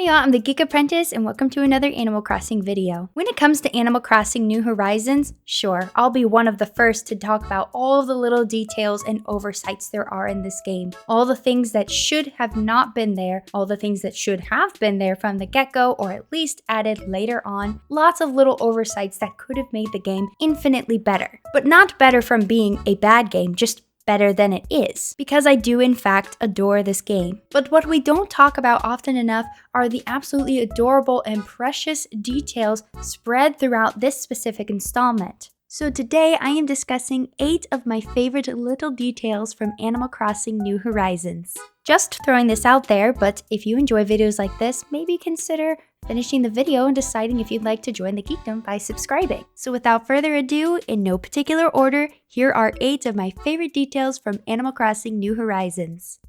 y'all, I'm the Geek Apprentice and welcome to another Animal Crossing video. When it comes to Animal Crossing New Horizons, sure, I'll be one of the first to talk about all the little details and oversights there are in this game. All the things that should have not been there, all the things that should have been there from the get-go or at least added later on. Lots of little oversights that could have made the game infinitely better. But not better from being a bad game, just better than it is, because I do in fact adore this game. But what we don't talk about often enough are the absolutely adorable and precious details spread throughout this specific installment. So today I am discussing 8 of my favorite little details from Animal Crossing New Horizons. Just throwing this out there, but if you enjoy videos like this, maybe consider finishing the video and deciding if you'd like to join the geekdom by subscribing. So without further ado, in no particular order, here are 8 of my favorite details from Animal Crossing New Horizons.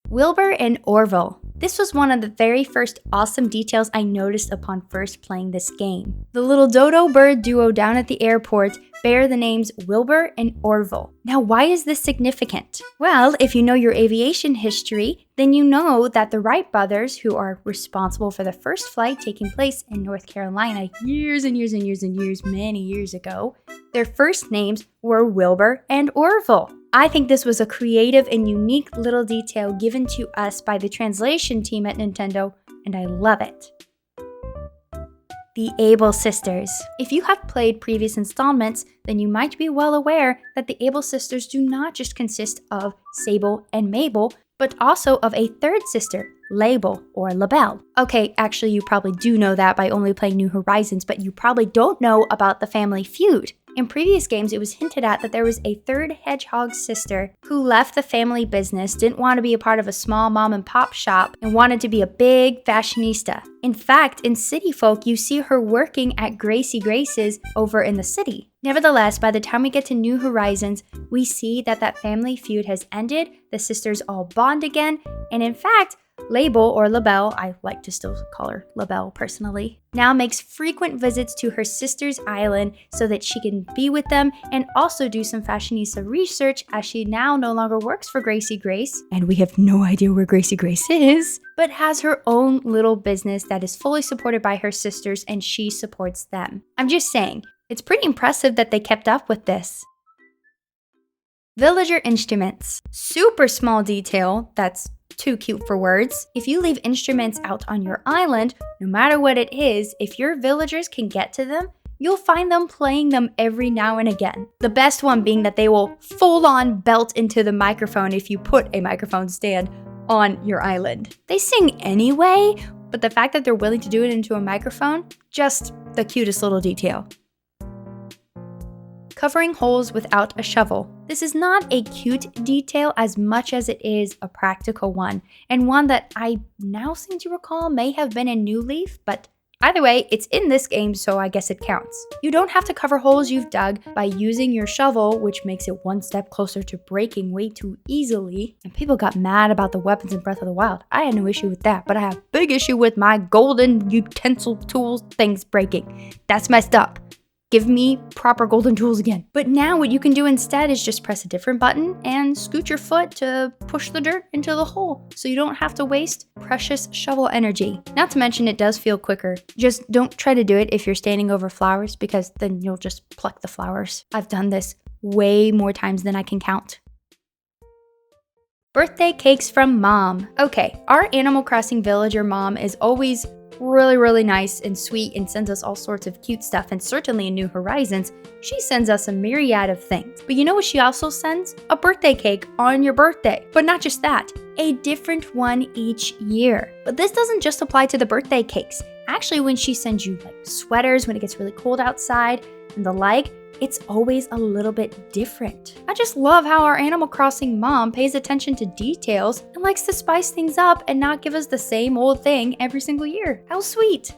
Wilbur and Orville. This was one of the very first awesome details I noticed upon first playing this game. The little dodo bird duo down at the airport bear the names Wilbur and Orville. Now, why is this significant? Well, if you know your aviation history, then you know that the Wright brothers, who are responsible for the first flight taking place in North Carolina years and years and years and years, many years ago, their first names were Wilbur and Orville. I think this was a creative and unique little detail given to us by the translation team at Nintendo, and I love it. The Able Sisters. If you have played previous installments, then you might be well aware that the Able Sisters do not just consist of Sable and Mabel, but also of a third sister, Label or Labelle. Okay, actually you probably do know that by only playing New Horizons, but you probably don't know about the family Feud. In previous games, it was hinted at that there was a third hedgehog sister who left the family business, didn't want to be a part of a small mom and pop shop, and wanted to be a big fashionista. In fact, in City Folk, you see her working at Gracie Grace's over in the city. Nevertheless, by the time we get to New Horizons, we see that that family feud has ended, the sisters all bond again, and in fact, Label or Labelle, I like to still call her Labelle personally, now makes frequent visits to her sister's island so that she can be with them and also do some fashionista research as she now no longer works for Gracie Grace, and we have no idea where Gracie Grace is, but has her own little business that is fully supported by her sisters and she supports them. I'm just saying, it's pretty impressive that they kept up with this. Villager instruments. Super small detail that's too cute for words. If you leave instruments out on your island, no matter what it is, if your villagers can get to them, you'll find them playing them every now and again. The best one being that they will full-on belt into the microphone if you put a microphone stand on your island. They sing anyway, but the fact that they're willing to do it into a microphone, just the cutest little detail. Covering holes without a shovel. This is not a cute detail as much as it is a practical one, and one that I now seem to recall may have been in New Leaf, but either way, it's in this game, so I guess it counts. You don't have to cover holes you've dug by using your shovel, which makes it one step closer to breaking way too easily. And people got mad about the weapons in Breath of the Wild. I had no issue with that, but I have big issue with my golden utensil tools things breaking. That's messed up. Give me proper golden tools again. But now what you can do instead is just press a different button and scoot your foot to push the dirt into the hole so you don't have to waste precious shovel energy. Not to mention it does feel quicker. Just don't try to do it if you're standing over flowers because then you'll just pluck the flowers. I've done this way more times than I can count. Birthday cakes from Mom. Okay, our Animal Crossing villager mom is always really nice and sweet and sends us all sorts of cute stuff, and certainly in New Horizons, she sends us a myriad of things. But you know what she also sends? A birthday cake on your birthday. But not just that, a different one each year. But this doesn't just apply to the birthday cakes. Actually, when she sends you like sweaters when it gets really cold outside and the like, it's always a little bit different. I just love how our Animal Crossing mom pays attention to details and likes to spice things up and not give us the same old thing every single year. How sweet.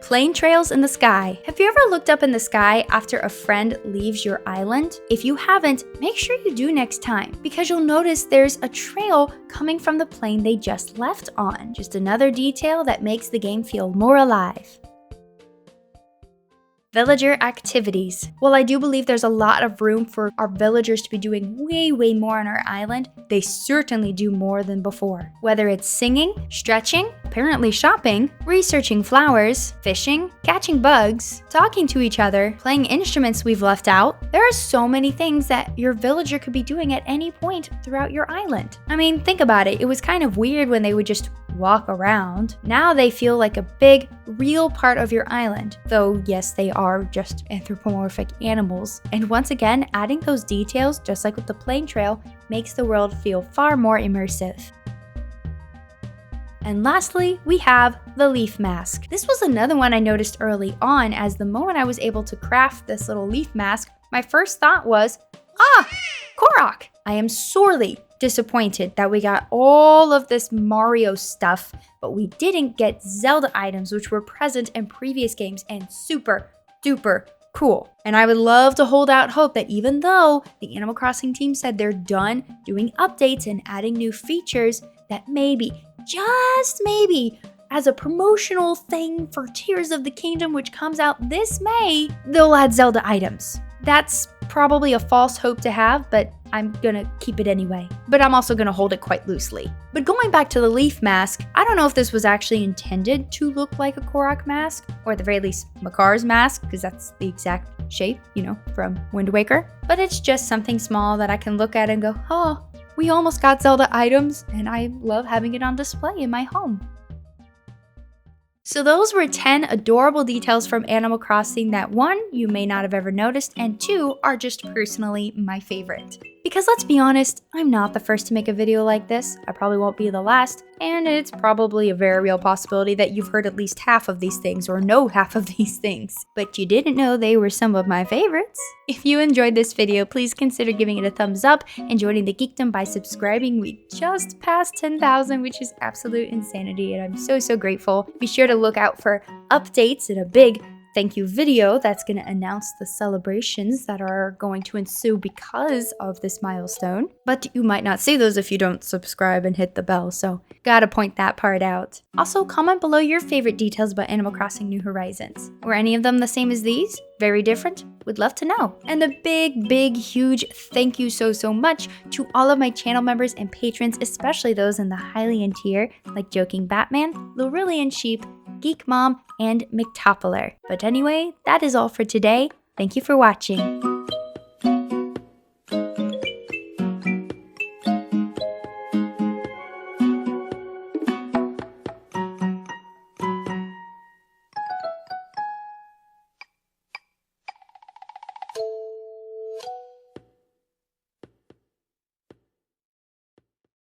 Plane trails in the sky. Have you ever looked up in the sky after a friend leaves your island? If you haven't, make sure you do next time, because you'll notice there's a trail coming from the plane they just left on. Just another detail that makes the game feel more alive. Villager activities. While I do believe there's a lot of room for our villagers to be doing way more on our island, they certainly do more than before. Whether it's singing, stretching, apparently shopping, researching flowers, fishing, catching bugs, talking to each other, playing instruments we've left out, there are so many things that your villager could be doing at any point throughout your island. I mean, think about it. It was kind of weird when they would just walk around. Now they feel like a big, real part of your island. Though, yes, they are just anthropomorphic animals. And once again, adding those details, just like with the plane trail, makes the world feel far more immersive. And lastly, we have the leaf mask. This was another one I noticed early on, as the moment I was able to craft this little leaf mask, my first thought was, Korok! I am sorely disappointed that we got all of this Mario stuff, but we didn't get Zelda items, which were present in previous games and super duper cool. And I would love to hold out hope that even though the Animal Crossing team said they're done doing updates and adding new features, that maybe, just maybe, as a promotional thing for Tears of the Kingdom, which comes out this May, they'll add Zelda items. That's probably a false hope to have, but I'm gonna keep it anyway. But I'm also gonna hold it quite loosely. But going back to the leaf mask, I don't know if this was actually intended to look like a Korok mask, or at the very least, Makar's mask, because that's the exact shape, from Wind Waker. But it's just something small that I can look at and go, oh, we almost got Zelda items, and I love having it on display in my home. So those were 10 adorable details from Animal Crossing that 1, you may not have ever noticed, and 2, are just personally my favorite. Because let's be honest, I'm not the first to make a video like this, I probably won't be the last, and it's probably a very real possibility that you've heard at least half of these things or know half of these things. But you didn't know they were some of my favorites. If you enjoyed this video, please consider giving it a thumbs up and joining the Geekdom by subscribing. We just passed 10,000, which is absolute insanity, and I'm so grateful. Be sure to look out for updates and a big thank you video that's going to announce the celebrations that are going to ensue because of this milestone. But you might not see those if you don't subscribe and hit the bell, so gotta point that part out. Also, comment below your favorite details about Animal Crossing New Horizons. Were any of them the same as these? Very different? Would love to know. And a big, huge thank you so much to all of my channel members and patrons, especially those in the highly end tier, like Joking Batman, Lorulian Sheep, Geek Mom, and McToppler. But anyway, that is all for today. Thank you for watching.